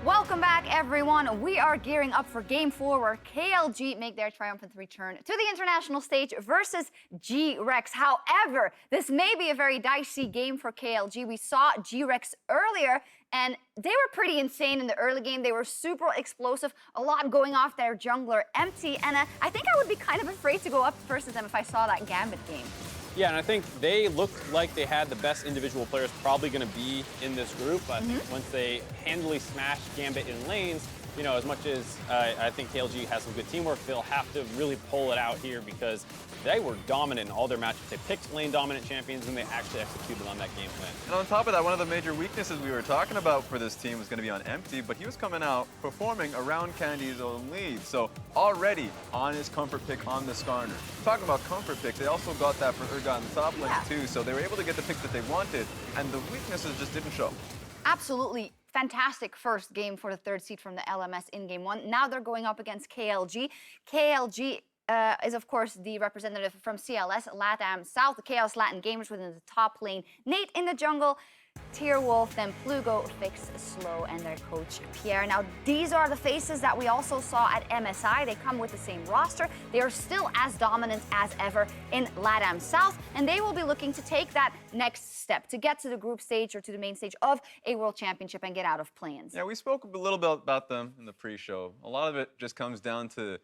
Welcome back, everyone. We are gearing up for Game 4, where KLG make their triumphant return to the international stage versus GRX. However, this may be a very dicey game for KLG. We saw GRX earlier, and they were pretty insane in the early game. They were super explosive, a lot going off their jungler empty, and I think I would be kind of afraid to go up versus them if I saw that Gambit game. Yeah, and I think they looked like they had the best individual players probably going to be in this group. I think once they handily smashed Gambit in lanes, you know, as much as I think KLG has some good teamwork, they'll have to really pull it out here because they were dominant in all their matchups. They picked lane-dominant champions, and they actually executed on that game plan. And on top of that, one of the major weaknesses we were talking about for this team was going to be on Empty, but he was coming out performing around Candy's own lead. So already on his comfort pick on the Skarner. Talking about comfort picks, they also got that for Urgot in the top lane too, so they were able to get the picks that they wanted, and the weaknesses just didn't show. Absolutely. Fantastic first game for the third seed from the LMS in Game 1. Now they're going up against KLG. KLG is, of course, the representative from CLS, LATAM South, the Chaos Latin Gamers within the top lane. Nate in the jungle, Tierwulf, then Plugo, Fix, Slow, and their coach, Pierre. Now, these are the faces that we also saw at MSI. They come with the same roster. They are still as dominant as ever in LATAM South, and they will be looking to take that next step to get to the group stage or to the main stage of a World Championship and get out of play-ins. Yeah, we spoke a little bit about them in the pre-show. A lot of it just comes down to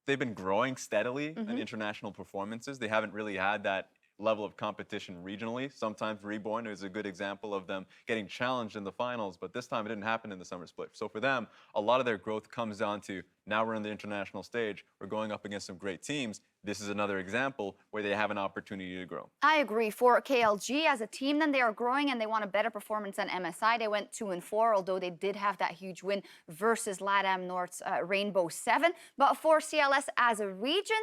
they've been growing steadily in international performances. They haven't really had that level of competition regionally. Sometimes Reborn is a good example of them getting challenged in the finals, but this time it didn't happen in the summer split. So for them, a lot of their growth comes down to now we're in the international stage, we're going up against some great teams. This is another example where they have an opportunity to grow. I agree. For KLG as a team, then they are growing and they want a better performance than MSI. They went 2-4, although they did have that huge win versus LATAM North's Rainbow 7. But for CLS as a region,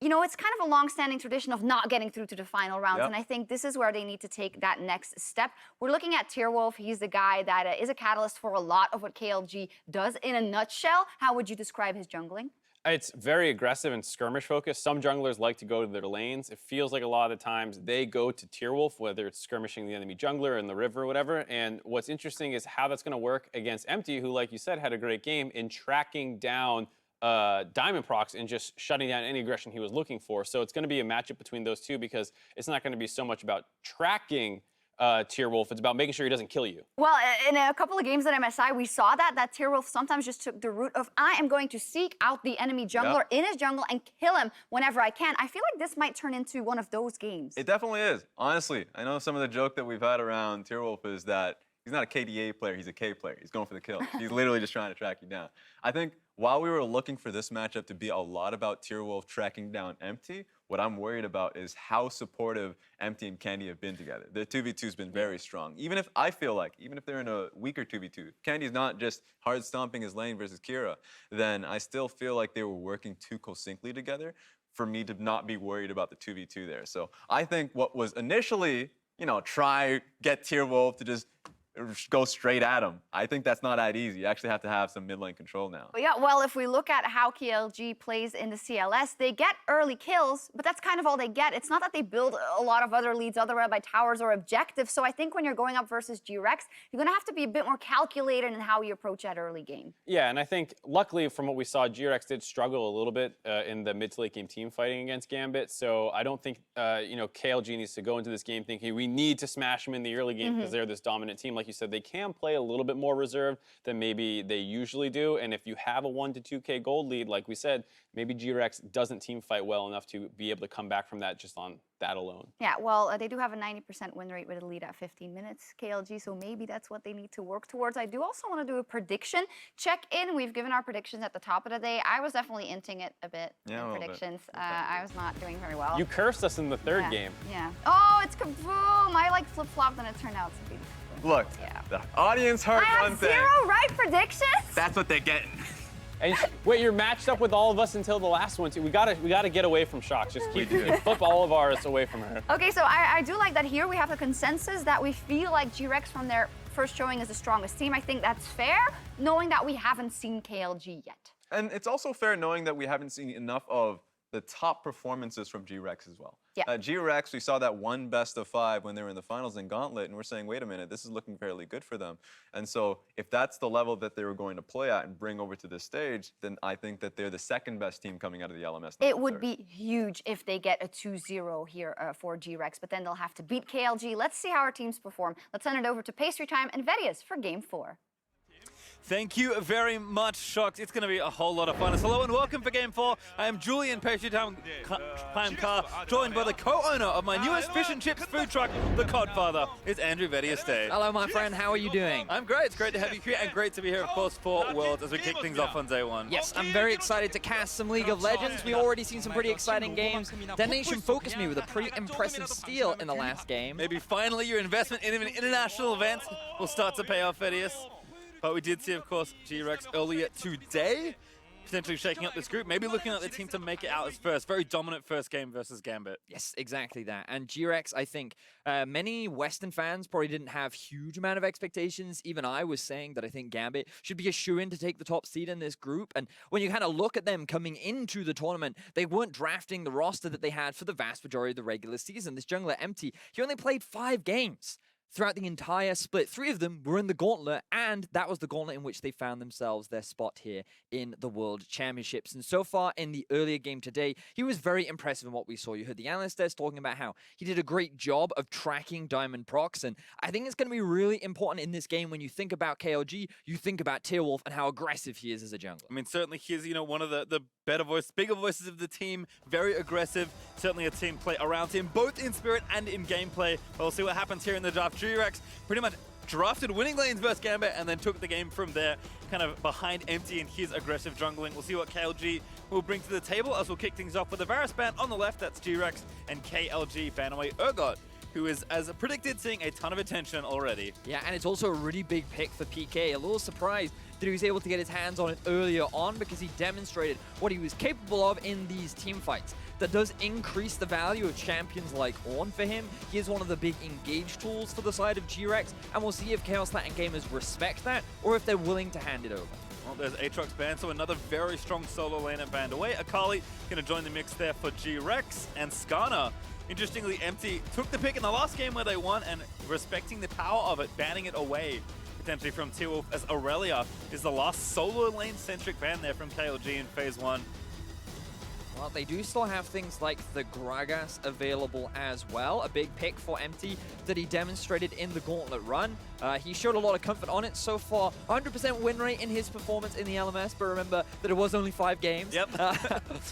you know, it's kind of a long-standing tradition of not getting through to the final rounds, and I think this is where they need to take that next step. We're looking at Tierwulf. He's the guy that is a catalyst for a lot of what KLG does. In a nutshell, how would you describe his jungling? It's very aggressive and skirmish focused. Some junglers like to go to their lanes. It feels like a lot of the times they go to Tierwulf, whether it's skirmishing the enemy jungler in the river or whatever. And what's interesting is how that's going to work against Empty, who, like you said, had a great game in tracking down Diamond Procs and just shutting down any aggression he was looking for. So it's going to be a matchup between those two because it's not going to be so much about tracking Tierwulf, it's about making sure he doesn't kill you. Well, in a couple of games at MSI, we saw that Tierwulf sometimes just took the route of, I am going to seek out the enemy jungler in his jungle and kill him whenever I can. I feel like this might turn into one of those games. It definitely is. Honestly, I know some of the joke that we've had around Tierwulf is that he's not a KDA player, he's a K player. He's going for the kill. He's literally just trying to track you down. I think while we were looking for this matchup to be a lot about Tierwulf tracking down Empty, what I'm worried about is how supportive Empty and Candy have been together. The 2v2's been very strong. Even if I feel like, even if they're in a weaker 2v2, Candy's not just hard stomping his lane versus Kira, then I still feel like they were working too co-syncly together for me to not be worried about the 2v2 there. So I think what was initially, you know, try get Tierwulf to just go straight at him. I think that's not that easy. You actually have to have some mid lane control now. Yeah, well, if we look at how KLG plays in the CLS, they get early kills, but that's kind of all they get. It's not that they build a lot of other leads other by towers or objectives. So I think when you're going up versus GRX, you're going to have to be a bit more calculated in how you approach that early game. Yeah, and I think luckily from what we saw, GRX did struggle a little bit in the mid to late game team fighting against Gambit. So I don't think you know, KLG needs to go into this game thinking we need to smash them in the early game because they're this dominant team. Like you said, they can play a little bit more reserved than maybe they usually do. And if you have a 1 to 2K gold lead, like we said, maybe GRX doesn't team fight well enough to be able to come back from that just on that alone. Yeah, well, they do have a 90% win rate with a lead at 15 minutes, KLG, so maybe that's what they need to work towards. I do also want to do a prediction check-in. We've given our predictions at the top of the day. I was definitely inting it a bit in predictions. I was not doing very well. You cursed us in the third game. Yeah. Oh, it's kaboom! I like flip-flopped and it turned out to be kaboom. Look, the audience heard one thing. I have 0 right predictions? That's what they're getting. And wait, you're matched up with all of us until the last one too. We gotta get away from Shocks. Just flip all of ours away from her. Okay, so I do like that here we have a consensus that we feel like GRX from their first showing is the strongest team. I think that's fair, knowing that we haven't seen KLG yet. And it's also fair knowing that we haven't seen enough of the top performances from GRX as well. Yeah. GRX, we saw that one best of 5 when they were in the finals in Gauntlet, and we're saying, wait a minute, this is looking fairly good for them. And so if that's the level that they were going to play at and bring over to this stage, then I think that they're the second best team coming out of the LMS. It would be huge if they get a 2-0 here for GRX, but then they'll have to beat KLG. Let's see how our teams perform. Let's send it over to Pastry Time and Vedius for Game 4. Thank you very much, Shox. It's going to be a whole lot of fun. So hello and welcome for Game 4. I am Julian Pastry Time Car, joined by the co-owner of my newest fish and chips food truck, the Codfather. It's Andrew Vedius Day. Hello, my friend. How are you doing? I'm great. It's great to have you here, and great to be here, of course, for Worlds as we kick things off on day 1. Yes, I'm very excited to cast some League of Legends. We've already seen some pretty exciting games. Detonation focused me with a pretty impressive steal in the last game. Maybe finally your investment in an international event will start to pay off, Vedius. But we did see, of course, GRX earlier today, potentially shaking up this group, maybe looking at the team to make it out as first. Very dominant first game versus Gambit. Yes, exactly that. And GRX, I think, many Western fans probably didn't have huge amount of expectations. Even I was saying that I think Gambit should be a shoo-in to take the top seed in this group. And when you kind of look at them coming into the tournament, they weren't drafting the roster that they had for the vast majority of the regular season. This jungler, Empty, he only played 5 games throughout the entire split. 3 of them were in the Gauntlet, and that was the Gauntlet in which they found themselves their spot here in the World Championships. And so far in the earlier game today, he was very impressive in what we saw. You heard the analyst there talking about how he did a great job of tracking Diamond procs, and I think it's going to be really important in this game when you think about KLG, you think about Tierwulf and how aggressive he is as a jungler. I mean, certainly he's, one of the better bigger voices of the team, very aggressive, certainly a team play around him, both in spirit and in gameplay. We'll see what happens here in the draft. GRX pretty much drafted winning lanes versus Gambit and then took the game from there, kind of behind Empty in his aggressive jungling. We'll see what KLG will bring to the table as we'll kick things off with the Varus ban on the left. That's GRX, and KLG ban away Urgot, who is, as predicted, seeing a ton of attention already. Yeah, and it's also a really big pick for PK. A little surprised that he was able to get his hands on it earlier on because he demonstrated what he was capable of in these team fights. That does increase the value of champions like Ornn for him. He is one of the big engage tools for the side of GRX, and we'll see if Chaos Latin gamers respect that or if they're willing to hand it over. Well, there's Aatrox banned, so another very strong solo laner banned away. Akali going to join the mix there for GRX, and Skarner, interestingly, Empty took the pick in the last game where they won, and respecting the power of it, banning it away potentially from Tierwulf, as Aurelia is the last solo lane-centric ban there from KLG in Phase 1. Well, they do still have things like the Gragas available as well. A big pick for Empty that he demonstrated in the Gauntlet run. He showed a lot of comfort on it so far. 100% win rate in his performance in the LMS, but remember that it was only 5 games. Yep.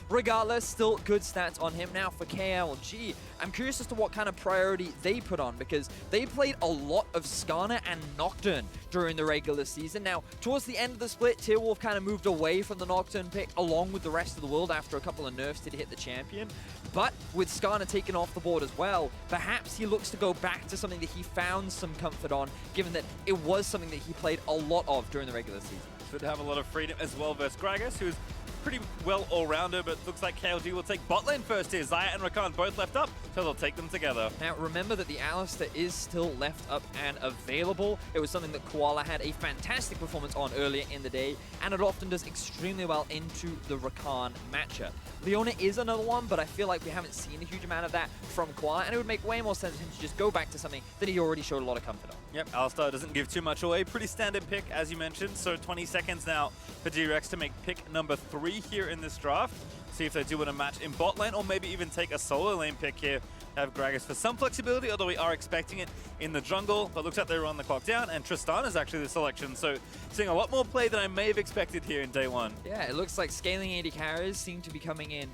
Regardless, still good stats on him. Now for KLG, I'm curious as to what kind of priority they put on, because they played a lot of Skarner and Nocturne during the regular season. Now, towards the end of the split, Tierwulf kind of moved away from the Nocturne pick along with the rest of the world after a couple of nerfs did hit the champion. But with Skarner taken off the board as well, perhaps he looks to go back to something that he found some comfort on, given that it was something that he played a lot of during the regular season. Should have a lot of freedom as well versus Gragas, who's pretty well all-rounder, but looks like KLG will take bot lane first here. Xayah and Rakan both left up, so they'll take them together. Now, remember that the Alistar is still left up and available. It was something that Koala had a fantastic performance on earlier in the day, and it often does extremely well into the Rakan matchup. Leona is another one, but I feel like we haven't seen a huge amount of that from Koala, and it would make way more sense for him to just go back to something that he already showed a lot of comfort on. Yep, Alistar doesn't give too much away. Pretty standard pick, as you mentioned. So 20 seconds now for GRX to make pick number 3 here in this draft. See if they do want to match in bot lane, or maybe even take a solo lane pick here. Have Gragas for some flexibility, although we are expecting it in the jungle. But looks like they run the clock down, and Tristana is actually the selection. So seeing a lot more play than I may have expected here in day 1. Yeah, it looks like scaling AD carries seem to be coming in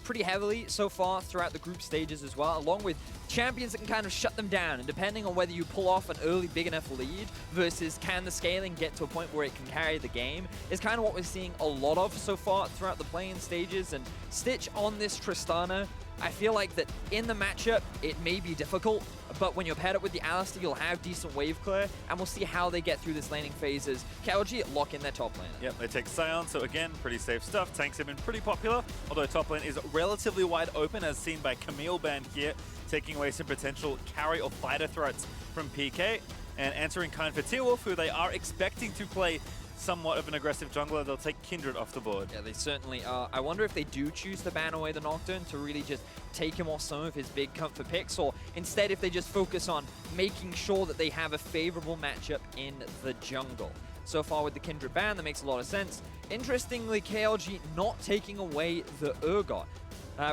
pretty heavily so far throughout the group stages as well, along with champions that can kind of shut them down. And depending on whether you pull off an early big enough lead versus can the scaling get to a point where it can carry the game, is kind of what we're seeing a lot of so far throughout the play-in stages. And Stitch on this Tristana, I feel like that in the matchup, it may be difficult, but when you're paired up with the Alistar, you'll have decent wave clear, and we'll see how they get through this laning phases. KLG lock in their top laner. Yep, they take Sion, so again, pretty safe stuff. Tanks have been pretty popular, although top lane is relatively wide open, as seen by Camille band here, taking away some potential carry or fighter threats from PK, and answering kind for Tierwulf, who they are expecting to play somewhat of an aggressive jungler, they'll take Kindred off the board. Yeah, they certainly are. I wonder if they do choose to ban away the Nocturne to really just take him off some of his big comfort picks, or instead if they just focus on making sure that they have a favorable matchup in the jungle. So far with the Kindred ban, that makes a lot of sense. Interestingly, KLG not taking away the Urgot. The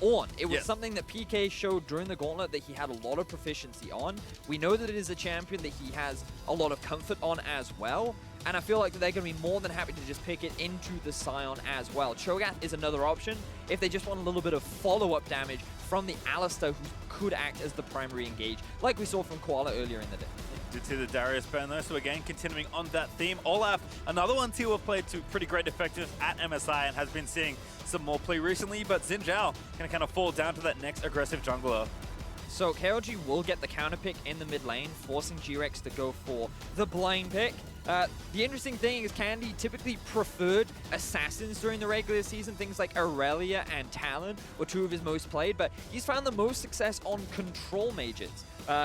Ornn. It was something that PK showed during the Gauntlet that he had a lot of proficiency on. We know that it is a champion that he has a lot of comfort on as well. And I feel like they're going to be more than happy to just pick it into the Sion as well. Cho'Gath is another option if they just want a little bit of follow-up damage from the Alistar, who could act as the primary engage, like we saw from Koala earlier in the day. Did see the Darius burn though, so again, continuing on that theme. Olaf, another one Tierwulf played to pretty great effectiveness at MSI and has been seeing some more play recently, but Zhao can kind of fall down to that next aggressive jungler. So KLG will get the counter pick in the mid lane, forcing GRX to go for the blind pick. The interesting thing is Candy typically preferred assassins during the regular season. Things like Aurelia and Talon were two of his most played, but he's found the most success on control mages.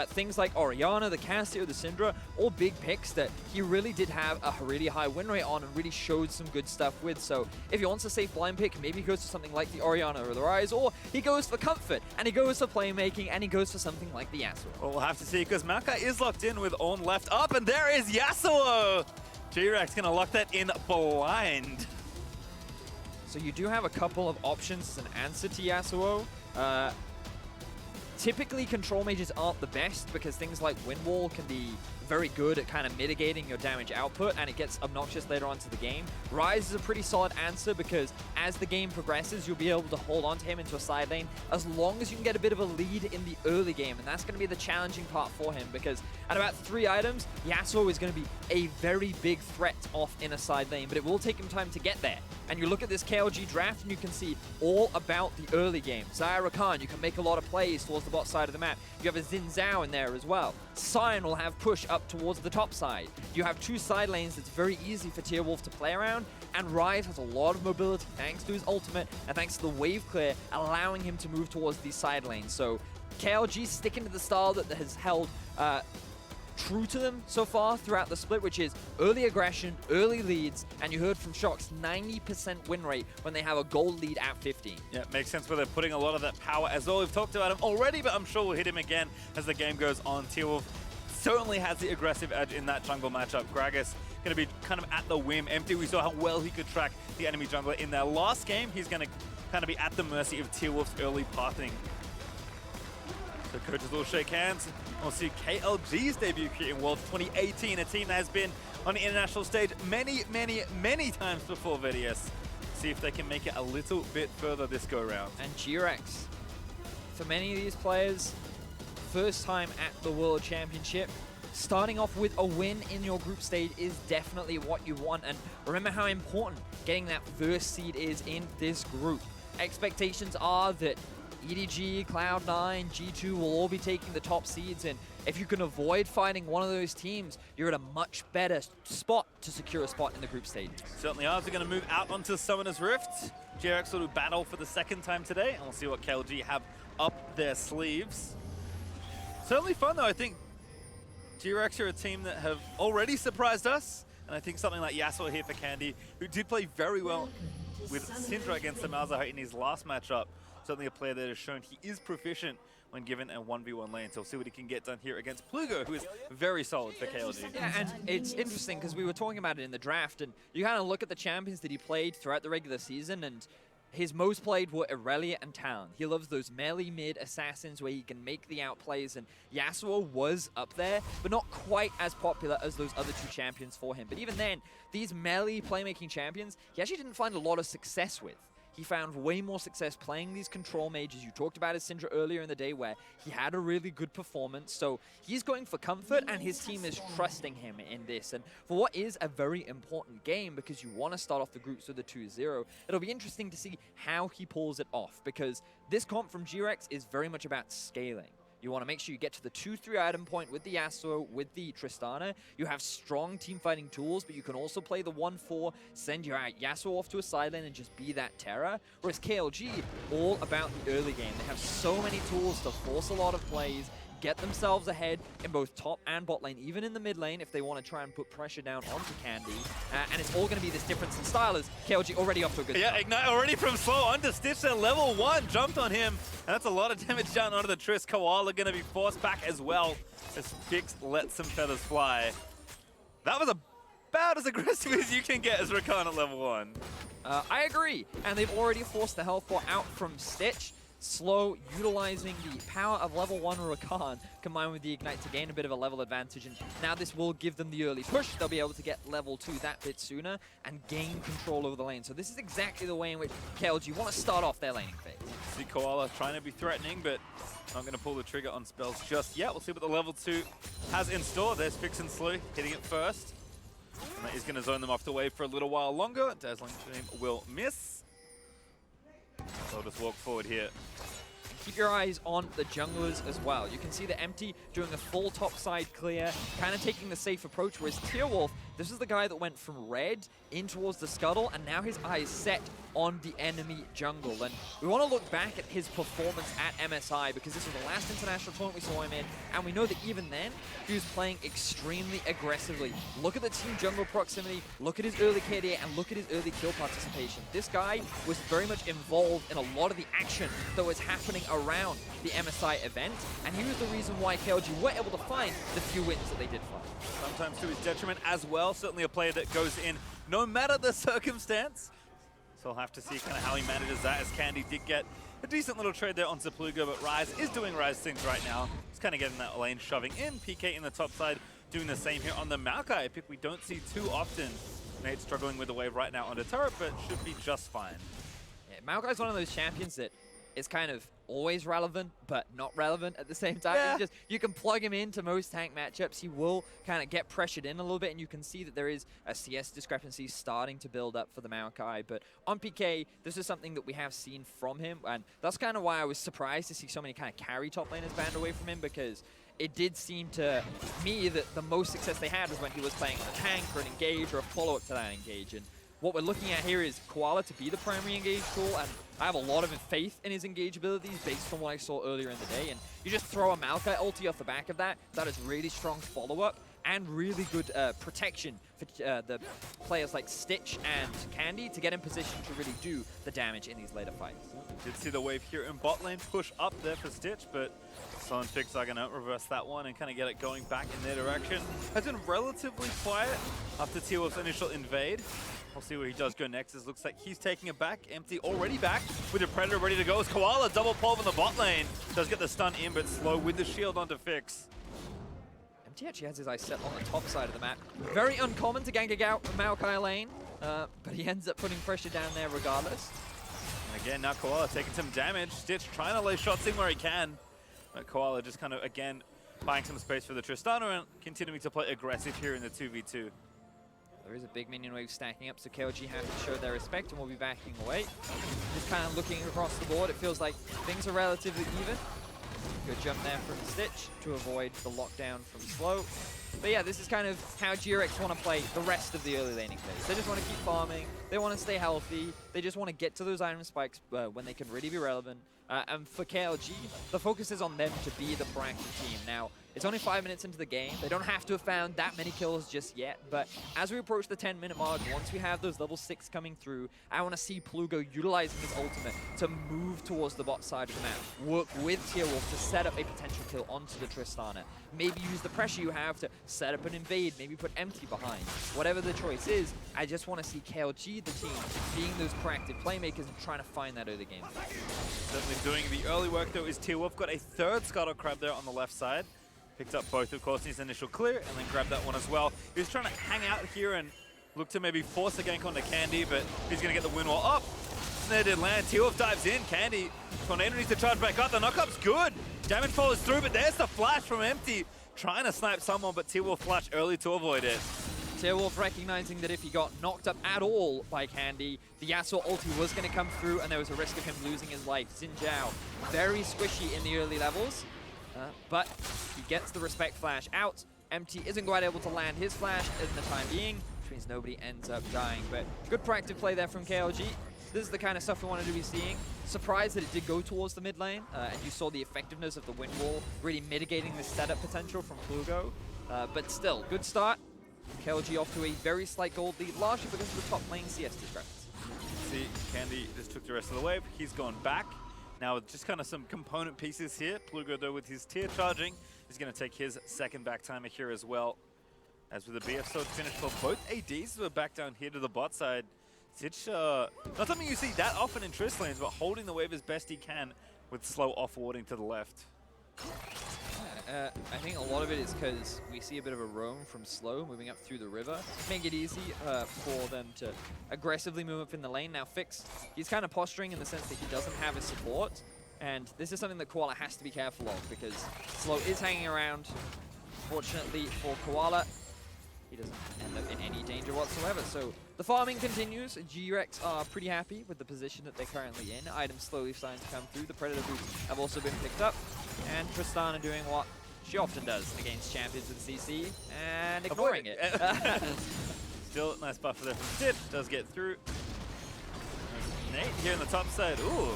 Things like Orianna, the Cassio, the Syndra, all big picks that he really did have a really high win rate on and really showed some good stuff with. So if he wants a safe blind pick, maybe he goes for something like the Orianna or the Ryze, or he goes for comfort, and he goes for playmaking, and he goes for something like the Yasuo. Well, we'll have to see, because Maokai is locked in with Ornn left up, and there is Yasuo! GRX gonna lock that in blind. So you do have a couple of options as an answer to Yasuo. Typically, control mages aren't the best because things like Wind Wall can be very good at kind of mitigating your damage output, and it gets obnoxious later on to the game. Ryze is a pretty solid answer because as the game progresses, you'll be able to hold on to him into a side lane as long as you can get a bit of a lead in the early game, and that's going to be the challenging part for him because at about 3 items, Yasuo is going to be a very big threat off in a side lane, but it will take him time to get there. And you look at this KLG draft and you can see all about the early game. Xayah, Rakan, you can make a lot of plays towards the bot side of the map. You have a Zhao in there as well. Sion will have push up towards the top side. You have 2 side lanes that's very easy for Tierwulf to play around, and Ryze has a lot of mobility thanks to his ultimate and thanks to the wave clear, allowing him to move towards these side lanes. So KLG sticking to the style that has held true to them so far throughout the split, which is early aggression, early leads, and you heard from Shock's 90% win rate when they have a gold lead at 15. Yeah, it makes sense where they're putting a lot of that power as well. We've talked about him already, but I'm sure we'll hit him again as the game goes on. Tierwulf certainly has the aggressive edge in that jungle matchup. Gragas going to be kind of at the whim empty. We saw how well he could track the enemy jungler in their last game. He's going to kind of be at the mercy of Tierwulf's early pathing. So coaches will shake hands. We'll see KLG's debut here in Worlds 2018, a team that has been on the international stage many, many, many times before VDS. See if they can make it a little bit further this go round. And GRX, for many of these players, first time at the World Championship, starting off with a win in your group stage is definitely what you want. And remember how important getting that first seed is in this group. Expectations are that EDG, Cloud9, G2 will all be taking the top seeds, and if you can avoid fighting one of those teams, you're at a much better spot to secure a spot in the group stage. Certainly are. They're going to move out onto Summoner's Rift. GRX will do battle for the second time today, and we'll see what KLG have up their sleeves. Certainly fun, though. I think GRX are a team that have already surprised us, and I think something like Yasuo here for Candy, who did play very well with Syndra against the Malzahar in his last matchup. Certainly a player that has shown he is proficient when given a 1v1 lane. So we'll see what he can get done here against Plugo, who is very solid for KLG. Yeah, and it's interesting because we were talking about it in the draft, and you kind of look at the champions that he played throughout the regular season, and his most played were Aurelia and Talon. He loves those melee mid assassins where he can make the outplays, and Yasuo was up there, but not quite as popular as those other 2 champions for him. But even then, these melee playmaking champions, he actually didn't find a lot of success with. He found way more success playing these control mages. You talked about his Syndra earlier in the day where he had a really good performance. So he's going for comfort and his team is trusting him in this. And for what is a very important game because you want to start off the groups with a 2-0, it'll be interesting to see how he pulls it off because this comp from GRX is very much about scaling. You want to make sure you get to the 2-3 item point with the Yasuo, with the Tristana. You have strong team fighting tools, but you can also play the 1-4, send your Yasuo off to a side lane and just be that terror. Whereas KLG, all about the early game. They have so many tools to force a lot of plays, get themselves ahead in both top and bot lane, even in the mid lane if they want to try and put pressure down onto Candy. And it's all going to be this difference in style as KLG already off to a good start. Yeah, Ignite already from slow onto Stitch at level 1, jumped on him, and that's a lot of damage down onto the Trist. Koala going to be forced back as well as Fix lets some feathers fly. That was about as aggressive as you can get as Rakan at level 1. I agree, and they've already forced the health bar out from Stitch. Slow, utilizing the power of level 1 Rakan combined with the Ignite to gain a bit of a level advantage, and now this will give them the early push. They'll be able to get level 2 that bit sooner and gain control over the lane. So this is exactly the way in which KLG want to start off their laning phase. See Koala trying to be threatening, but not going to pull the trigger on spells just yet. We'll see what the level 2 has in store. There's Fix and Slow hitting it first. And that is going to zone them off the wave for a little while longer. Dazzling Flame will miss. So I'll just walk forward here. Keep your eyes on the junglers as well. You can see the Empty doing a full topside clear, kind of taking the safe approach, whereas Tierwulf, this is the guy that went from red in towards the scuttle, and now his eye is set on the enemy jungle. And we want to look back at his performance at MSI, because this was the last international tournament we saw him in, and we know that even then, he was playing extremely aggressively. Look at the team jungle proximity, look at his early KDA, and look at his early kill participation. This guy was very much involved in a lot of the action that was happening around the MSI event, and he was the reason why KLG were able to find the few wins that they did find. Sometimes to his detriment as well. Certainly a player that goes in no matter the circumstance. So I'll have to see kind of how he manages that, as Candy did get a decent little trade there on Plugo, but Ryze is doing Ryze things right now. He's kind of getting that lane shoving in. PK in the top side doing the same here on the Maokai pick we don't see too often. Nate's struggling with the wave right now on the turret, but should be just fine. Yeah, Maokai's one of those champions that is kind of always relevant, but not relevant at the same time. Yeah. You can plug him into most tank matchups. He will kind of get pressured in a little bit, and you can see that there is a CS discrepancy starting to build up for the Maokai. But on PK, this is something that we have seen from him, and that's kind of why I was surprised to see so many kind of carry top laners banned away from him, because it did seem to me that the most success they had was when he was playing on a tank or an engage or a follow-up to that engage. And what we're looking at here is Koala to be the primary engage tool, and I have a lot of faith in his engage abilities based on what I saw earlier in the day. And you just throw a Maokai ulti off the back of that, that is really strong follow-up and really good protection for the players like Stitch and Candy to get in position to really do the damage in these later fights. Did see the wave here in bot lane push up there for Stitch, but Sion and Fix are going to reverse that one and kind of get it going back in their direction. Has been relatively quiet after Tierwulf's initial invade. We'll see where he does go next. It looks like he's taking it back. Empty already back with the Predator ready to go. As Koala double pull in the bot lane. Does get the stun in, but slow with the shield onto Fix. Empty actually has his eyes set on the top side of the map. Very uncommon to gank out Maokai lane, but he ends up putting pressure down there regardless. And again, now Koala taking some damage. Stitch trying to lay shots in where he can. But Koala just kind of, again, buying some space for the Tristana and continuing to play aggressive here in the 2v2. There is a big minion wave stacking up, so KLG have to show their respect and will be backing away. Just kind of looking across the board, it feels like things are relatively even. Good jump there from Stitch to avoid the lockdown from Slow. But yeah, this is kind of how GRX want to play the rest of the early laning phase. They just want to keep farming, they want to stay healthy, they just want to get to those item spikes when they can really be relevant. And for KLG, the focus is on them to be the proactive team. Now, it's only 5 minutes into the game. They don't have to have found that many kills just yet, but as we approach the 10-minute mark, once we have those level 6 coming through, I want to see Plugo utilizing his ultimate to move towards the bot side of the map, work with Tierwulf to set up a potential kill onto the Tristana. Maybe use the pressure you have to set up an invade, maybe put Empty behind. Whatever the choice is, I just want to see KLG, the team, being those proactive playmakers and trying to find that early game. Certainly doing the early work though is Tierwulf. Got a third Scuttle Crab there on the left side. Picked up both, of course, in his initial clear, and then grabbed that one as well. He was trying to hang out here and look to maybe force a gank onto Candy, but he's going to get the win wall up. There did land. Tierwulf dives in. Candy, Tornado needs to charge back up. The knockup's good. Damage follows through, but there's the flash from Empty. Trying to snipe someone, but Tierwulf flashed early to avoid it. Tierwulf recognizing that if he got knocked up at all by Candy, the Yasuo ulti was going to come through and there was a risk of him losing his life. Zhao, very squishy in the early levels, but he gets the respect flash out. Empty isn't quite able to land his flash in the time being, which means nobody ends up dying. But good proactive play there from KLG. This is the kind of stuff we wanted to be seeing. Surprised that it did go towards the mid lane, and you saw the effectiveness of the wind wall really mitigating the setup potential from Plugo. But still, good start. KLG off to a very slight gold lead, largely because of the top lane CS discrepancy. See, Candy just took the rest of the wave. He's gone back. Now with just kind of some component pieces here. Plugo, though, with his tier charging, is going to take his second back timer here as well. As with the BF sword finish for both ADs who are back down here to the bot side. Stitch, not something you see that often in Trist lanes, but holding the wave as best he can with slow off-warding to the left. I think a lot of it is because we see a bit of a roam from slow moving up through the river. Make it easy for them to aggressively move up in the lane. Now Fix, he's kind of posturing in the sense that he doesn't have his support. And this is something that Koala has to be careful of because slow is hanging around. Fortunately for Koala, he doesn't end up in any danger whatsoever. So the farming continues. GRX are pretty happy with the position that they're currently in. Items slowly starting to come through. The Predator boots have also been picked up. And Tristana doing what she often does against champions with CC and ignoring it. Still a nice buffer there from Stitch. Does get through. Nate here on the top side. Ooh,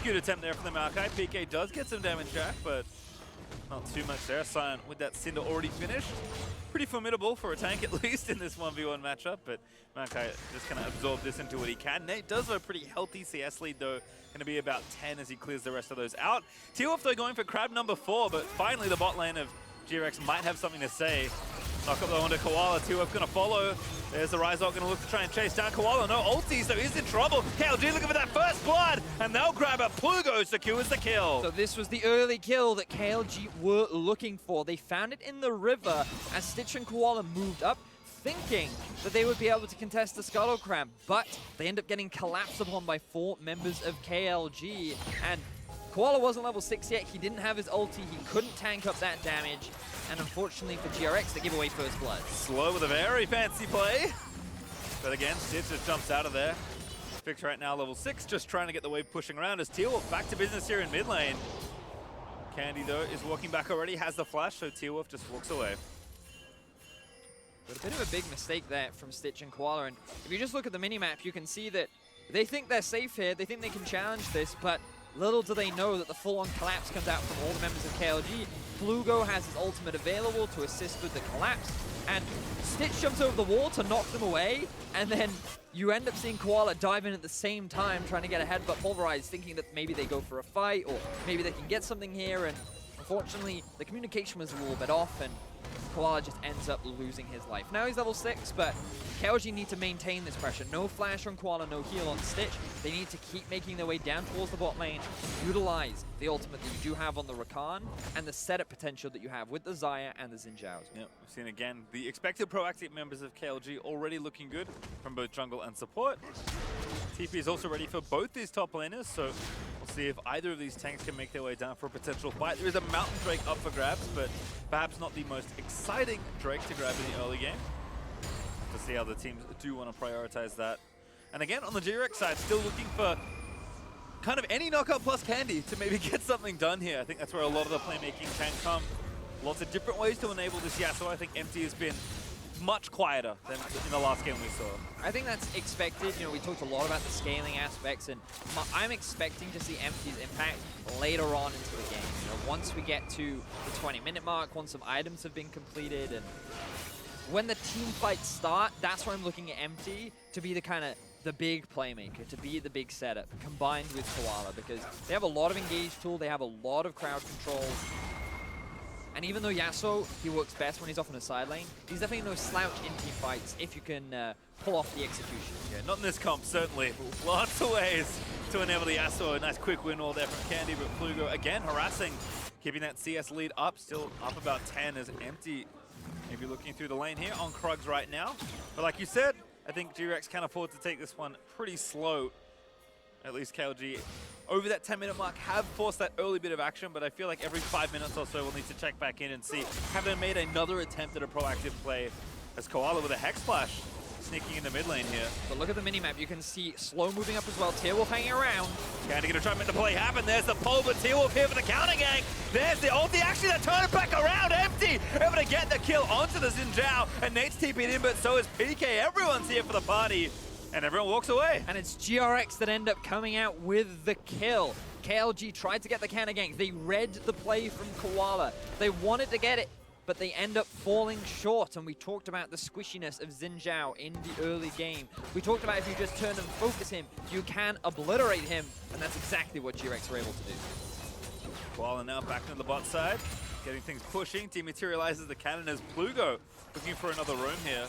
good attempt there from the Maokai. PK does get some damage back, but not too much there. Sion with that Cinder already finished. Pretty formidable for a tank, at least, in this 1v1 matchup, but Maokai just kind of absorb this into what he can. Nate does have a pretty healthy CS lead, though. Going to be about 10 as he clears the rest of those out. Tierwulf, though, going for crab number 4, but finally the bot lane of GRX might have something to say. Knock up though onto Koala. Tierwulf going to follow. There's the Ryze going to look to try and chase down Koala. No ulti, so he's in trouble. KLG looking for that first blood, and they'll grab it. Plugo secures the kill. So this was the early kill that KLG were looking for. They found it in the river as Stitch and Koala moved up, thinking that they would be able to contest the Scuttle Crab, but they end up getting collapsed upon by 4 members of KLG. And Koala wasn't level 6 yet. He didn't have his ulti. He couldn't tank up that damage. And unfortunately for GRX, they give away first blood. Slow with a very fancy play. But again, Stitch just jumps out of there. Fix right now level 6, just trying to get the wave pushing around as Tierwulf back to business here in mid lane. Candy, though, is walking back already, has the flash, so Tierwulf just walks away. But a bit of a big mistake there from Stitch and Koala. And if you just look at the minimap, you can see that they think they're safe here. They think they can challenge this, but little do they know that the full-on collapse comes out from all the members of KLG. Plugo has his ultimate available to assist with the collapse, and Stitch jumps over the wall to knock them away, and then you end up seeing Koala dive in at the same time, trying to get ahead, but Pulverize thinking that maybe they go for a fight, or maybe they can get something here, and unfortunately, the communication was a little bit off, and Koala just ends up losing his life. Now he's level 6, but KLG need to maintain this pressure. No flash on Koala, no heal on Stitch. They need to keep making their way down towards the bot lane, utilize the ultimate that you do have on the Rakan, and the setup potential that you have with the Xayah and the Zhao. Yep, we've seen again the expected proactive members of KLG already looking good from both jungle and support. TP is also ready for both these top laners, so we'll see if either of these tanks can make their way down for a potential fight. There is a Mountain Drake up for grabs, but perhaps not the most exciting Drake to grab in the early game. To see how the teams do want to prioritize that. And again, on the GRX side, still looking for kind of any knockout plus Candy to maybe get something done here. I think that's where a lot of the playmaking can come. Lots of different ways to enable this Yasuo. I think Empty has been much quieter than in the last game we saw. I think that's expected. You know, we talked a lot about the scaling aspects, and I'm expecting to see Empty's impact later on into the game. You know, once we get to the 20-minute mark, once some items have been completed, and when the team fights start, that's where I'm looking at Empty to be the kind of the big playmaker, to be the big setup, combined with Koala, because they have a lot of engage tool, they have a lot of crowd control. And even though Yasuo, he works best when he's off on a side lane, he's definitely no slouch in team fights if you can pull off the execution. Yeah, not in this comp, certainly. Lots of ways to enable the Yasuo. A nice quick win all there from Candy, but Plugo again harassing, keeping that CS lead up, still up about 10 as Empty maybe looking through the lane here on Krugs right now. But like you said, I think GRX can afford to take this one pretty slow. At least KLG over that 10-minute mark have forced that early bit of action, but I feel like every 5 minutes or so we'll need to check back in and see, have they made another attempt at a proactive play as Koala with a Hex Splash sneaking in the mid lane here. But look at the minimap, you can see slow moving up as well, Tierwulf hanging around. Candy gonna try and make the play happen. There's the pull, but Tierwulf here for the counter gang. There's the ulti, actually they turn it back around, Empty! Able to get the kill onto the Zhao, and Nate's TP'd in, but so is PK. Everyone's here for the party. And everyone walks away. And it's GRX that end up coming out with the kill. KLG tried to get the counter gank. They read the play from Koala. They wanted to get it, but they end up falling short. And we talked about the squishiness of Zhao in the early game. We talked about if you just turn and focus him, you can obliterate him. And that's exactly what GRX were able to do. Koala now back to the bot side, getting things pushing. Dematerializes the cannon as Plugo looking for another roam here.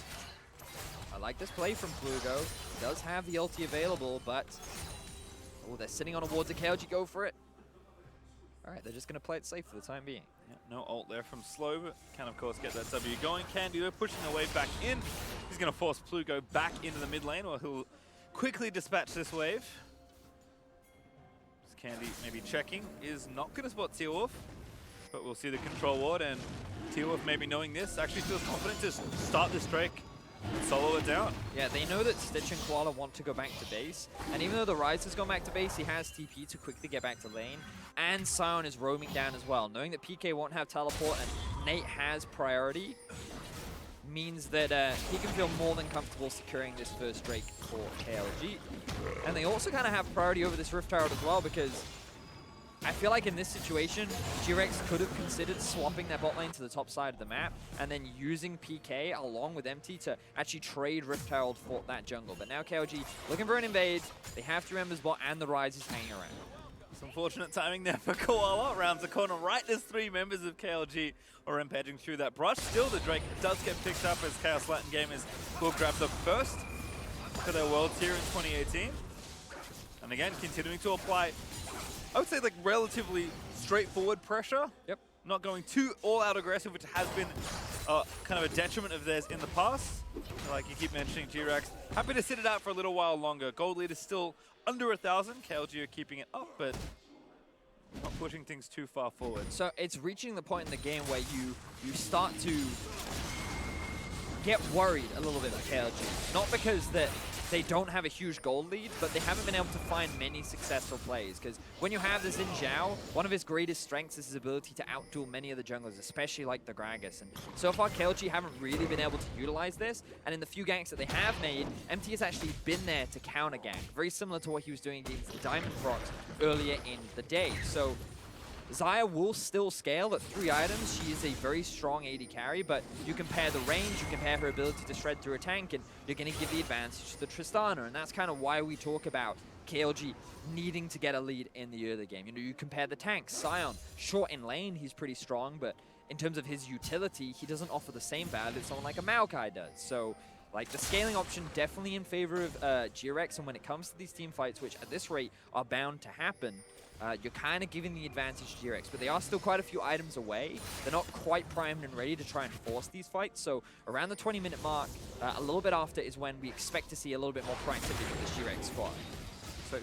I like this play from Plugo. He does have the ulti available, but oh, they're sitting on a ward. To KLG go for it? All right, they're just going to play it safe for the time being. Yeah, no ult there from Slow, but can of course get that W going. Candido pushing the wave back in. He's going to force Plugo back into the mid lane, or he'll quickly dispatch this wave. Candy maybe checking, is not going to spot Tierwulf, but we'll see the control ward, and Tierwulf maybe knowing this actually feels confident to start this Drake and solo it down. Yeah, they know that Stitch and Koala want to go back to base, and even though the Ryze has gone back to base, he has TP to quickly get back to lane, and Sion is roaming down as well. Knowing that PK won't have teleport and Nate has priority means that he can feel more than comfortable securing this first Drake for KLG. And they also kind of have priority over this Rift Herald as well, because I feel like in this situation, GRX could have considered swapping their bot lane to the top side of the map and then using PK along with MT to actually trade Rift Herald for that jungle. But now KLG looking for an invade. They have 3 members bot and the Ryze is hanging around. Some fortunate timing there for Koala. Rounds the corner right as 3 members of KLG are rampaging through that brush. Still, the Drake does get picked up as Chaos Latin Gamers will grab the first for their World Tier in 2018. And again, continuing to apply, I would say, like relatively straightforward pressure. Yep. Not going too all-out aggressive, which has been kind of a detriment of theirs in the past. Like you keep mentioning, GRX happy to sit it out for a little while longer. Gold lead is still under 1,000. KLG are keeping it up, but not pushing things too far forward. So it's reaching the point in the game where you start to get worried a little bit with KLG. Not because that they don't have a huge gold lead, but they haven't been able to find many successful plays. Because when you have this in Zhao, one of his greatest strengths is his ability to outduel many of the junglers, especially like the Gragas. And so far, KLG haven't really been able to utilize this. And in the few ganks that they have made, MT has actually been there to counter gank, very similar to what he was doing against the Diamond Frogs earlier in the day. So Xayah will still scale at 3 items. She is a very strong AD carry, but you compare the range, you compare her ability to shred through a tank, and you're going to give the advantage to the Tristana. And that's kind of why we talk about KLG needing to get a lead in the early game. You know, you compare the tanks. Sion, short in lane, he's pretty strong, but in terms of his utility, he doesn't offer the same value that someone like a Maokai does. So, like, the scaling option definitely in favor of GRX, and when it comes to these team fights, which at this rate are bound to happen, you're kind of giving the advantage to GRX, but they are still quite a few items away. They're not quite primed and ready to try and force these fights, so around the 20-minute mark, a little bit after is when we expect to see a little bit more proactivity from this GRX squad.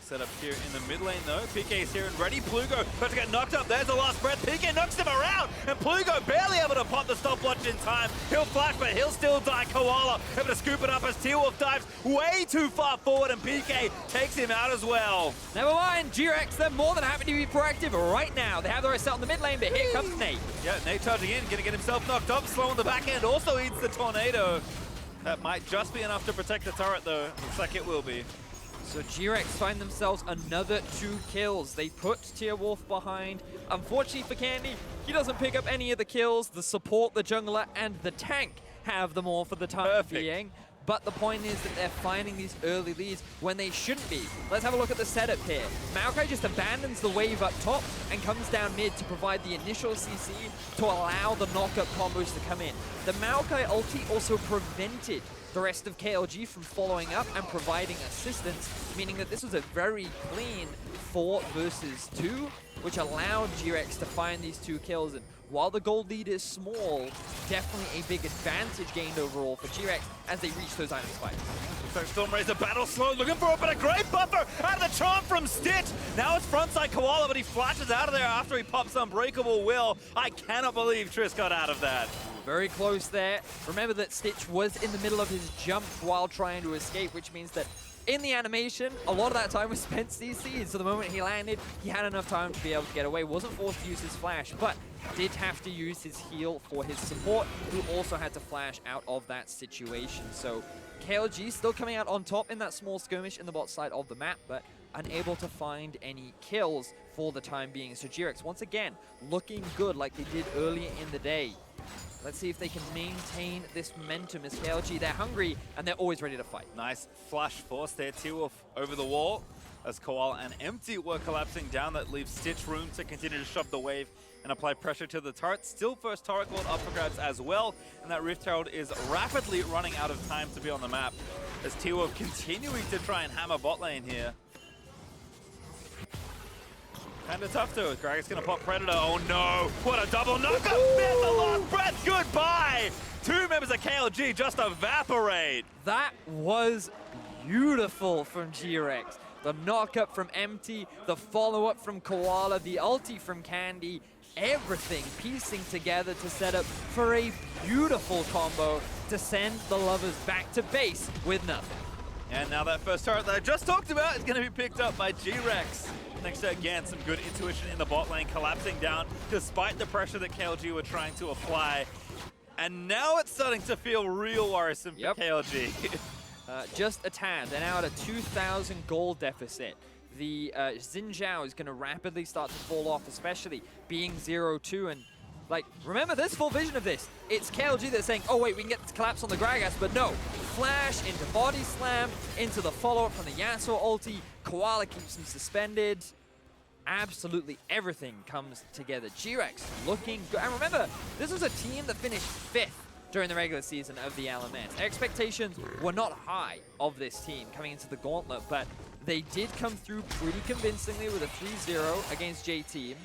Set up here in the mid lane though. PK is here and ready. Plugo about to get knocked up. There's the last breath. PK knocks him around, and Plugo barely able to pop the stopwatch in time. He'll flash, but he'll still die. Koala able to scoop it up as Tierwulf dives way too far forward, and PK takes him out as well. Never mind, GRX, they're more than happy to be proactive right now. They have the rest out in the mid lane, but here comes Nate. Yeah, Nate charging in, gonna get himself knocked up. Slow on the back end, also eats the tornado. That might just be enough to protect the turret though. Looks like it will be. So GRX find themselves another 2 kills. They put Tierwulf behind. Unfortunately for Candy, he doesn't pick up any of the kills. The support, the jungler, and the tank have them all for the time being. But the point is that they're finding these early leads when they shouldn't be. Let's have a look at the setup here. Maokai just abandons the wave up top and comes down mid to provide the initial CC to allow the knockup combos to come in. The Maokai ulti also prevented the rest of KLG from following up and providing assistance, meaning that this was a very clean 4 versus 2, which allowed GRX to find these 2 kills. And while the gold lead is small, definitely a big advantage gained overall for GRX as they reach those items fight. Stormraiser battle slow, looking for it, but a great buffer out of the charm from Stitch. Now it's frontside Koala, but he flashes out of there after he pops Unbreakable Will. I cannot believe Triss got out of that. Very close there. Remember that Stitch was in the middle of his jump while trying to escape, which means that in the animation, a lot of that time was spent CC'd. So the moment he landed, he had enough time to be able to get away. Wasn't forced to use his flash, but did have to use his heal for his support, who also had to flash out of that situation. So KLG still coming out on top in that small skirmish in the bot side of the map, but unable to find any kills for the time being. So GRX, once again, looking good like they did earlier in the day. Let's see if they can maintain this momentum as KLG. They're hungry, and they're always ready to fight. Nice flash force there. Tierwulf over the wall as Koala and Empty were collapsing down. That leaves Stitch room to continue to shove the wave and apply pressure to the turret. Still first turret gold up for grabs as well. And that Rift Herald is rapidly running out of time to be on the map as Tierwulf continuing to try and hammer bot lane here. Kinda tough though. Gragas gonna pop Predator. Oh no! What a double knockup! There's the last breath. Goodbye! Two members of KLG just evaporate. That was beautiful from GRX. The knockup from Empty, the follow-up from Koala, the ulti from Candy, everything piecing together to set up for a beautiful combo to send the lovers back to base with nothing. And now that first turret that I just talked about is going to be picked up by GRX. Thanks to, again, some good intuition in the bot lane, collapsing down despite the pressure that KLG were trying to apply. And now it's starting to feel real worrisome for KLG. Just a tad. They're now at a 2,000 gold deficit. The Zhao is going to rapidly start to fall off, especially being 0-2. And, like, remember, there's full vision of this. It's KLG that's saying, oh, wait, we can get this collapse on the Gragas, but no. Flash into body slam, into the follow-up from the Yasuo ulti. Koala keeps him suspended. Absolutely everything comes together. GRX looking good. And remember, this was a team that finished 5th during the regular season of the LMS. Expectations were not high of this team coming into the gauntlet, but they did come through pretty convincingly with a 3-0 against J-Team.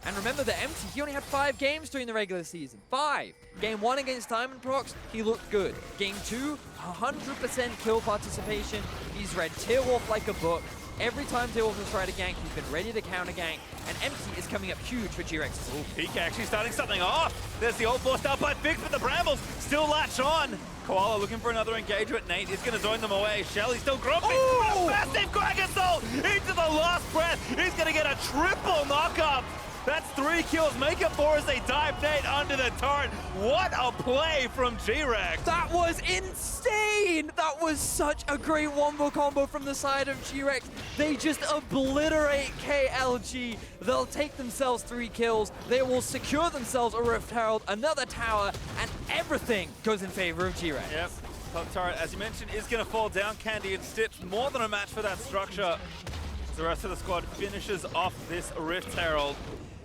And remember that Empty, he only had 5 games during the regular season. 5. Game 1 against Diamond Prox, he looked good. Game 2, 100% kill participation. He's read Tierwulf like a book. Every time Tierwulf has tried to gank, he's been ready to counter gank. And Empty is coming up huge for GRX. Ooh, Pika actually starting something off. There's the ult forced out by Fix, but the Brambles still latch on. Koala looking for another engagement. Nate is going to zone them away. Shelly's still grumpy. Ooh! Massive Gragas ult into the last breath. He's going to get a triple knockup. That's 3 kills. Make up 4 as they dive Nate under the turret. What a play from GRX. That was insane! That was such a great wombo combo from the side of GRX. They just obliterate KLG. They'll take themselves 3 kills. They will secure themselves a Rift Herald, another tower, and everything goes in favor of GRX. Yep. Top turret, as you mentioned, is going to fall down. Candy and Stitch, more than a match for that structure. The rest of the squad finishes off this Rift Herald.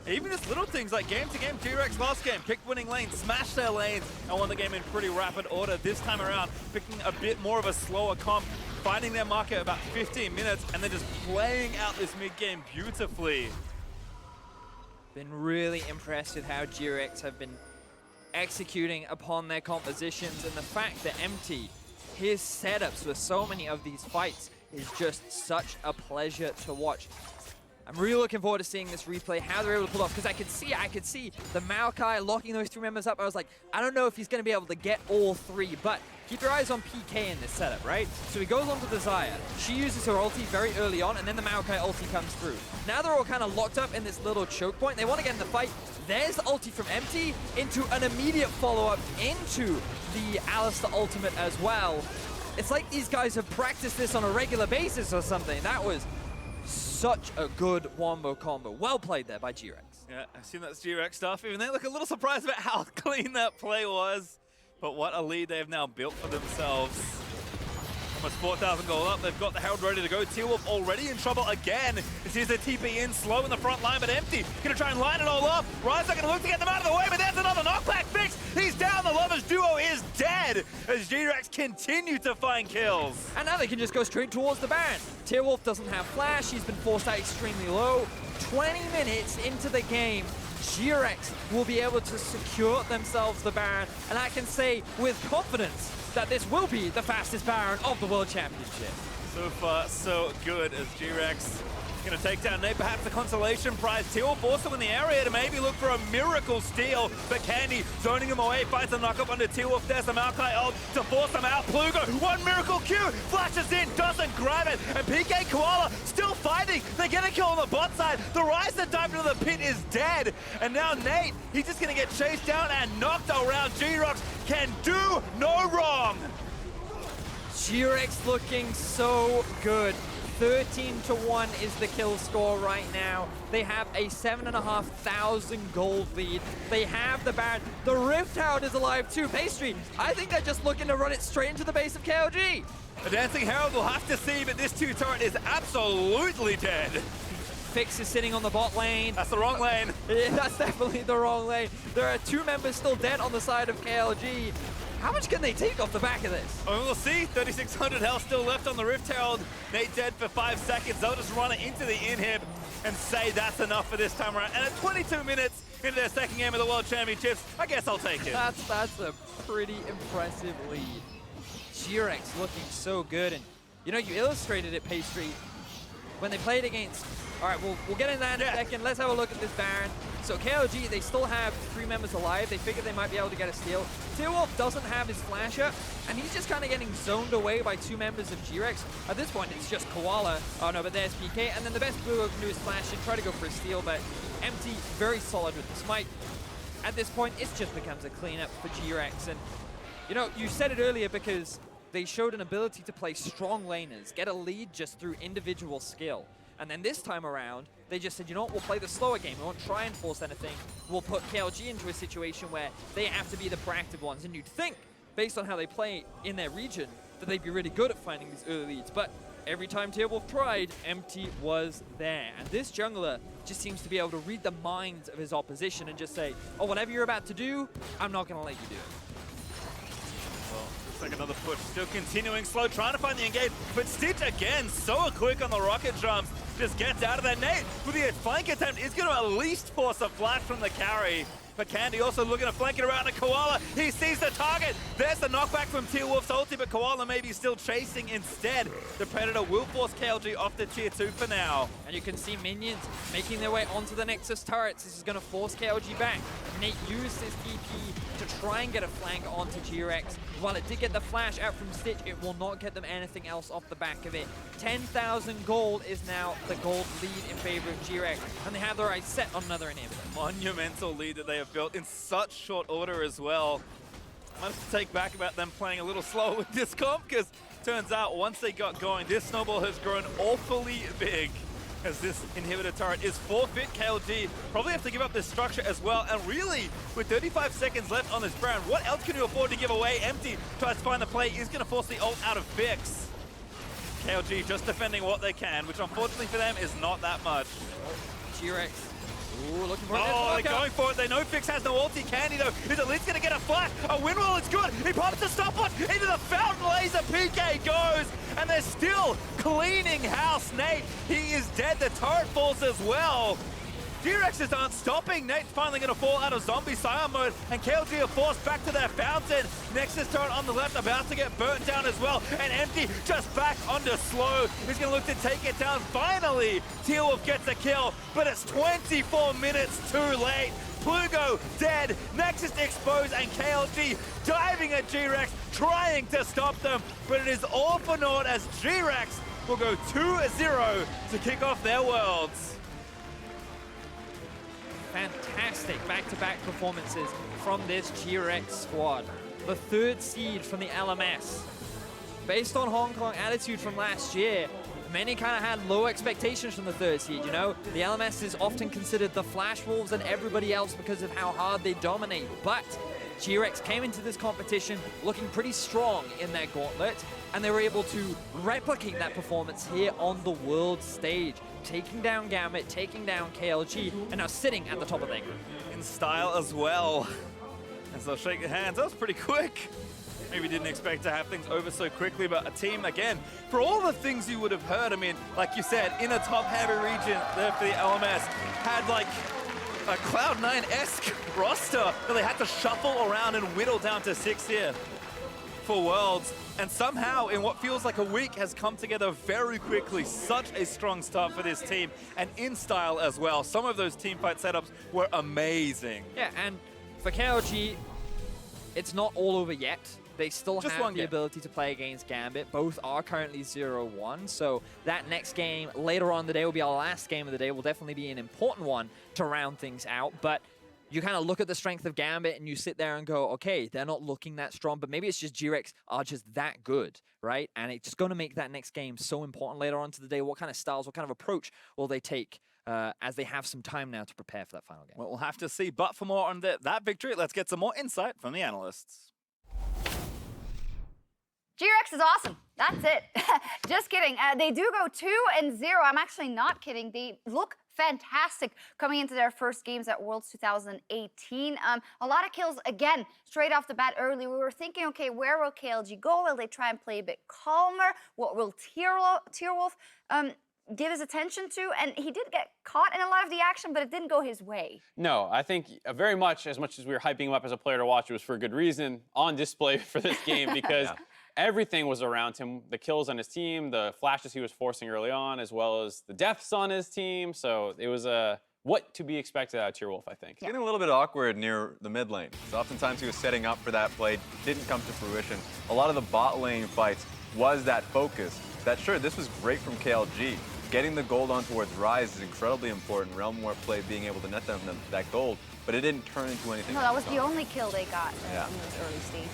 Even just little things like game-to-game, GRX last game picked winning lanes, smashed their lanes, and won the game in pretty rapid order. This time around, picking a bit more of a slower comp, finding their mark at about 15 minutes, and then just playing out this mid-game beautifully. Been really impressed with how GRX have been executing upon their compositions, and the fact that Empty, his setups for so many of these fights is just such a pleasure to watch. I'm really looking forward to seeing this replay, how they're able to pull off, because I could see the Maokai locking those 3 members up. I was like, I don't know if he's going to be able to get all 3, but keep your eyes on PK in this setup, right? So he goes on to the Xayah. She uses her ulti very early on, and then the Maokai ulti comes through. Now they're all kind of locked up in this little choke point. They want to get in the fight. There's the ulti from Empty into an immediate follow-up into the Alistar ultimate as well. It's like these guys have practiced this on a regular basis or something. That was such a good wombo combo. Well played there by GRX. Yeah, I assume that's GRX stuff. Even they look a little surprised about how clean that play was. But what a lead they have now built for themselves. Almost 4,000 gold up. They've got the Herald ready to go. Tierwulf already in trouble again. This is a TP in, slow in the front line, but Empty. Gonna try and line it all up. Ryze gonna look to get them out of the way, but there's another knockback fix. He's down. The Lovers duo is dead as GRX continue to find kills. And now they can just go straight towards the Baron. Tierwulf doesn't have flash. He's been forced out extremely low. 20 minutes into the game, GRX will be able to secure themselves the Baron. And I can say with confidence that this will be the fastest Baron of the World Championship. So far, so good as GRX going to take down Nate, perhaps the consolation prize. Tierwulf also in the area to maybe look for a miracle steal, but Candy zoning him away, finds the knock-up under Tierwulf. There's the Maokai ult to force him out. Plugo, one miracle Q, flashes in, doesn't grab it, and PK Koala still fighting. They get a kill on the bot side. The Ryze that dived into the pit is dead, and now Nate, he's just going to get chased down and knocked around. GRX can do no wrong. GRX looking so good. 13-1 is the kill score right now. They have a 7,500 gold lead. They have the Baron. The Rift Herald is alive too. Pastry, I think they're just looking to run it straight into the base of KLG. The Dancing Herald will have to see, but this 2 turret is absolutely dead. Fix is sitting on the bot lane. That's the wrong lane. Yeah, that's definitely the wrong lane. There are 2 members still dead on the side of KLG. How much can they take off the back of this? Oh, we'll see. 3,600 health still left on the Rift Herald. Nate dead for 5 seconds. They'll just run it into the inhib and say that's enough for this time around. And at 22 minutes into their second game of the World Championships, I guess I'll take it. That's a pretty impressive lead. GRX looking so good. And, you know, you illustrated it, Pastry, when they played against... All right, we'll get into that in a second. Let's have a look at this Baron. So KLG, they still have 3 members alive. They figured they might be able to get a steal. Tierwulf doesn't have his flasher, and he's just kind of getting zoned away by 2 members of GRX. At this point, it's just Koala. Oh no, but there's PK, and then the best Plugo can do is flash and try to go for a steal, but Empty, very solid with the smite. At this point, it just becomes a cleanup for GRX, and you know, you said it earlier because they showed an ability to play strong laners, get a lead just through individual skill. And then this time around, they just said, you know what, we'll play the slower game. We won't try and force anything. We'll put KLG into a situation where they have to be the proactive ones. And you'd think, based on how they play in their region, that they'd be really good at finding these early leads. But every time Tierwulf tried, Empty was there. And this jungler just seems to be able to read the minds of his opposition and just say, oh, whatever you're about to do, I'm not going to let you do it. Well, looks like another push. Still continuing slow, trying to find the engage. But Stitch again, so quick on the rocket jumps. Just gets out of there. Nate, with the flank attempt, is going to at least force a flash from the carry. But Candy also looking to flank it around to Koala. He sees the target. There's the knockback from Tierwulf's ulti, but Koala may be still chasing instead. The Predator will force KLG off the tier 2 for now. And you can see minions making their way onto the Nexus turrets. This is going to force KLG back. Nate used his TP to try and get a flank onto GRX. While it did get the flash out from Stitch, it will not get them anything else off the back of it. 10,000 gold is now the gold lead in favor of GRX, and they have their eyes set on another inhibitor. Monumental lead that they have built in such short order as well. I have to take back about them playing a little slower with this comp, because turns out once they got going, this snowball has grown awfully big. As this inhibitor turret is forfeit, KLG probably have to give up this structure as well. And really, with 35 seconds left on this Baron, what else can you afford to give away? Empty tries to find the play, is going to force the ult out of Fix. KLG just defending what they can, which unfortunately for them is not that much. GRX. Ooh, looking for it. Oh, they're going for it. They know Fix has no ulti. Candy, though, is at least going to get a flash. A windmill is good. He pops the stopwatch into the fountain laser. PK goes, and they're still cleaning house. Nate, he is dead. The turret falls as well. GRXs aren't stopping. Nate's finally going to fall out of zombie Sion mode, and KLG are forced back to their fountain. Nexus turret on the left about to get burnt down as well, and Empty just back onto slow. He's going to look to take it down. Finally, Tierwulf gets a kill, but it's 24 minutes too late. Plugo dead, Nexus exposed, and KLG diving at GRX, trying to stop them, but it is all for naught as GRX will go 2-0 to kick off their Worlds. Fantastic back-to-back performances from this GRX squad. The 3rd seed from the LMS. Based on Hong Kong attitude from last year, many kind of had low expectations from the 3rd seed, you know? The LMS is often considered the Flash Wolves and everybody else because of how hard they dominate. But GRX came into this competition looking pretty strong in their gauntlet, and they were able to replicate that performance here on the world stage, taking down Gambit, taking down KLG, and now sitting at the top of their group. In style as well. As they'll shake their hands, that was pretty quick. Maybe didn't expect to have things over so quickly, but a team, again, for all the things you would have heard, I mean, like you said, in a top-heavy region there for the LMS, had like a Cloud9-esque roster that they had to shuffle around and whittle down to 6 here for Worlds. And somehow, in what feels like a week, has come together very quickly. Such a strong start for this team, and in style as well. Some of those teamfight setups were amazing. Yeah, and for KLG, it's not all over yet. They still have the ability to play against Gambit. Both are currently 0-1, so that next game later on in the day will be our last game of the day. Will definitely be an important one to round things out. But you kind of look at the strength of Gambit and you sit there and go, okay, they're not looking that strong, but maybe it's just GRX are just that good, right? And it's just going to make that next game so important later on to the day. What kind of styles, what kind of approach will they take as they have some time now to prepare for that final game? Well, we'll have to see. But for more on that victory, let's get some more insight from the analysts. GRX is awesome. That's it. Just kidding. They do go 2-0. I'm actually not kidding. They look fantastic coming into their first games at Worlds 2018. A lot of kills, again, straight off the bat early. We were thinking, okay, where will KLG go? Will they try and play a bit calmer? What will Tierwulf give his attention to? And he did get caught in a lot of the action, but it didn't go his way. No, I think very much as we were hyping him up as a player to watch, it was for a good reason on display for this game because everything was around him. The kills on his team, the flashes he was forcing early on, as well as the deaths on his team. So it was what to be expected out of Tierwulf, I think. Getting a little bit awkward near the mid lane. So oftentimes he was setting up for that play, didn't come to fruition. A lot of the bot lane fights was that focus. That sure, this was great from KLG. Getting the gold on towards Ryze is incredibly important. Realm War play being able to net them that gold, but it didn't turn into anything. No, that was the only kill they got in Yeah. those early stages.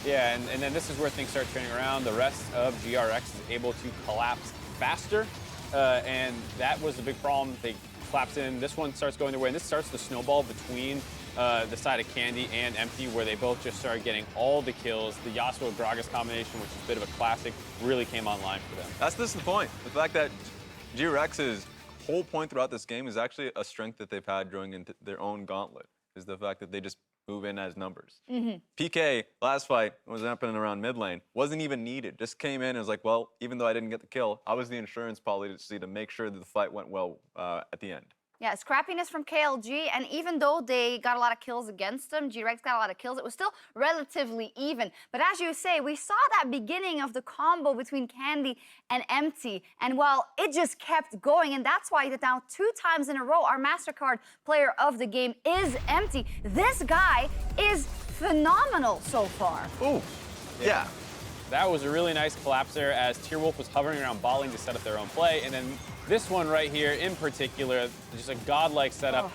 Yeah, and then this is where things start turning around. The rest of GRX is able to collapse faster, and that was the big problem. They collapse in. This one starts going their way, and this starts the snowball between the side of Candy and Empty, where they both just started getting all the kills. The Yasuo Gragas combination, which is a bit of a classic, really came online for them. That's the point. The fact that GRX's whole point throughout this game is actually a strength that they've had during into their own gauntlet, is the fact that they just move in as numbers. PK, last fight, was happening around mid lane, wasn't even needed. Just came in and was like, well, even though I didn't get the kill, I was the insurance policy to make sure that the fight went well at the end. Yeah, scrappiness from KLG, and even though they got a lot of kills against them, GRX got a lot of kills, it was still relatively even. But as you say, we saw that beginning of the combo between Candy and Empty, and well, it just kept going, and that's why now 2 times in a row, our MasterCard player of the game is Empty. This guy is phenomenal so far. Ooh, yeah. That was a really nice collapse there as Tierwulf was hovering around bot lane to set up their own play. And then this one right here in particular, just a godlike setup.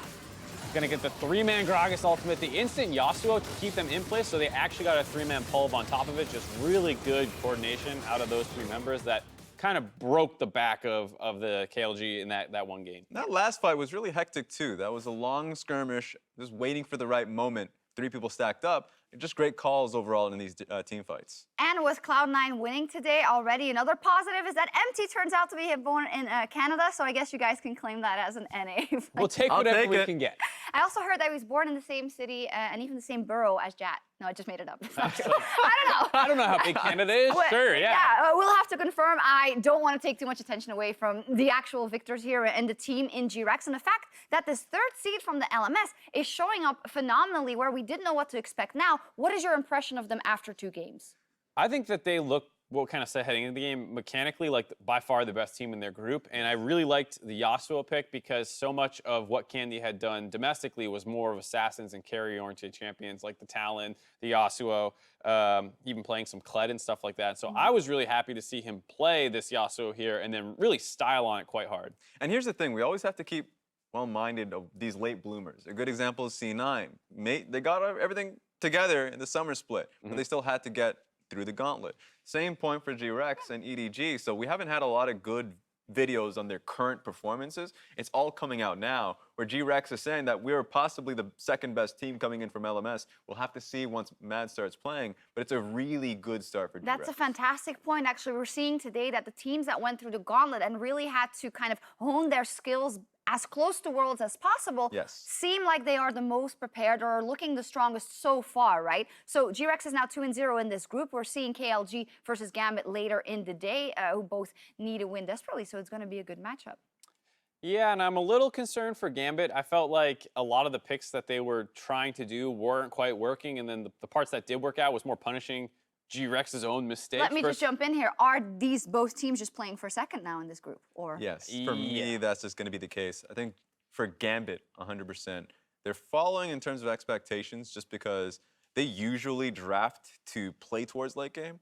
Gonna get the 3-man Gragas ultimate, the instant Yasuo to keep them in place. So they actually got a 3-man pulve on top of it. Just really good coordination out of those 3 members that kind of broke the back of the KLG in that one game. That last fight was really hectic too. That was a long skirmish, just waiting for the right moment. 3 people stacked up. Just great calls overall in these team fights. And with Cloud9 winning today already, another positive is that Empty turns out to be born in Canada, so I guess you guys can claim that as an NA. We'll take whatever we can get. I also heard that he was born in the same city and even the same borough as Jat. No, I just made it up. It's not true. I don't know. I don't know how big Canada is. Well, Sure, yeah. Yeah, we'll have to confirm. I don't want to take too much attention away from the actual victors here and the team in GRX. And the fact that this 3rd seed from the LMS is showing up phenomenally where we didn't know what to expect now. What is your impression of them after 2 games? I think that they look, what kind of said heading into the game, mechanically, like by far the best team in their group. And I really liked the Yasuo pick because so much of what Candy had done domestically was more of assassins and carry-oriented champions like the Talon, the Yasuo, even playing some Kled and stuff like that. So I was really happy to see him play this Yasuo here and then really style on it quite hard. And here's the thing, we always have to keep well-minded of these late bloomers. A good example is C9. They got everything together in the summer split, but they still had to get through the gauntlet. Same point for GRX and EDG. So we haven't had a lot of good videos on their current performances. It's all coming out now, where GRX is saying that we're possibly the 2nd best team coming in from LMS. We'll have to see once Mad starts playing, but it's a really good start for GRX. That's a fantastic point. Actually, we're seeing today that the teams that went through the gauntlet and really had to kind of hone their skills as close to Worlds as possible, seem like they are the most prepared or are looking the strongest so far, right? So GRX is now 2-0 in this group. We're seeing KLG versus Gambit later in the day, who both need a win desperately, so it's going to be a good matchup. Yeah, and I'm a little concerned for Gambit. I felt like a lot of the picks that they were trying to do weren't quite working, and then the parts that did work out was more punishing GRX's own mistakes. Let me just jump in here. Are these both teams just playing for 2nd now in this group? Or Yes, for me, that's just going to be the case. I think for Gambit, 100%, they're following in terms of expectations just because they usually draft to play towards late game.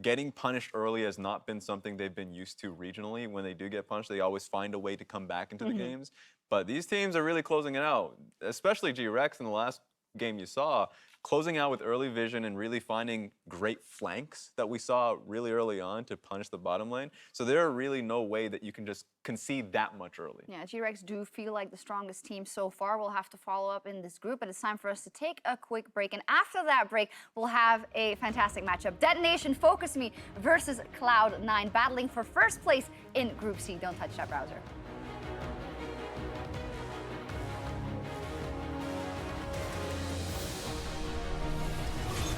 Getting punished early has not been something they've been used to regionally. When they do get punished, they always find a way to come back into the games. But these teams are really closing it out, especially GRX in the last game you saw, closing out with early vision and really finding great flanks that we saw really early on to punish the bottom lane. So there are really no way that you can just concede that much early. Yeah, GRX do feel like the strongest team so far. We'll have to follow up in this group, but it's time for us to take a quick break. And after that break, we'll have a fantastic matchup. Detonation Focus Me versus Cloud9, battling for first place in Group C. Don't touch that browser.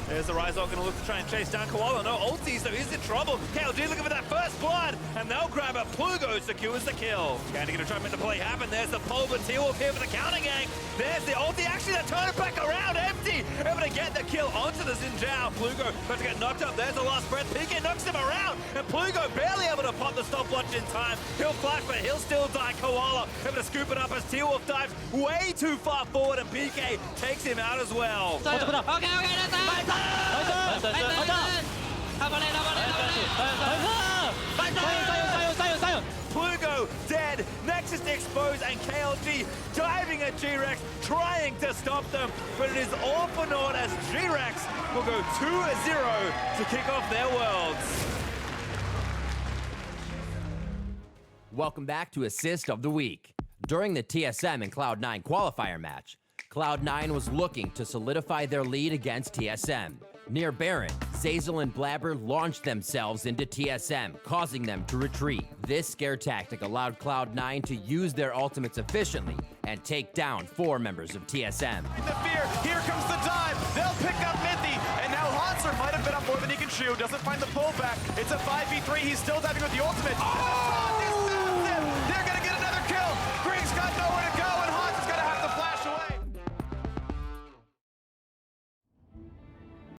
There's the Ryze going to look to try and chase down Koala. No ultis, so he's in trouble. KLG looking for that first blood, and they'll grab it. Plugo secures the kill. Candy going to try and make the play happen. There's the pole, but Tierwulf here for the counter gang. There's the ulti. Actually, they turn it back around empty. Able to get the kill onto the Zhao. Plugo about to get knocked up. There's the last breath. PK knocks him around, and Plugo barely able to pop the stopwatch in time. He'll flash, but he'll still die. Koala able to scoop it up as Tierwulf dives way too far forward, and PK takes him out as well. Plugo dead, Nexus exposed, and KLG diving at GRX, trying to stop them, but it is all for naught as GRX will go 2-0 to kick off their worlds. Welcome back to Assist of the Week. During the TSM and Cloud9 qualifier match, Cloud9 was looking to solidify their lead against TSM. Near Baron, Zeyzal and Blabber launched themselves into TSM, causing them to retreat. This scare tactic allowed Cloud9 to use their ultimates efficiently and take down 4 members of TSM. The fear, here comes the dive, they'll pick up Mithy, and now Hanser might have been up more than he can chew, doesn't find the pullback, it's a 5v3, he's still diving with the ultimate. Oh!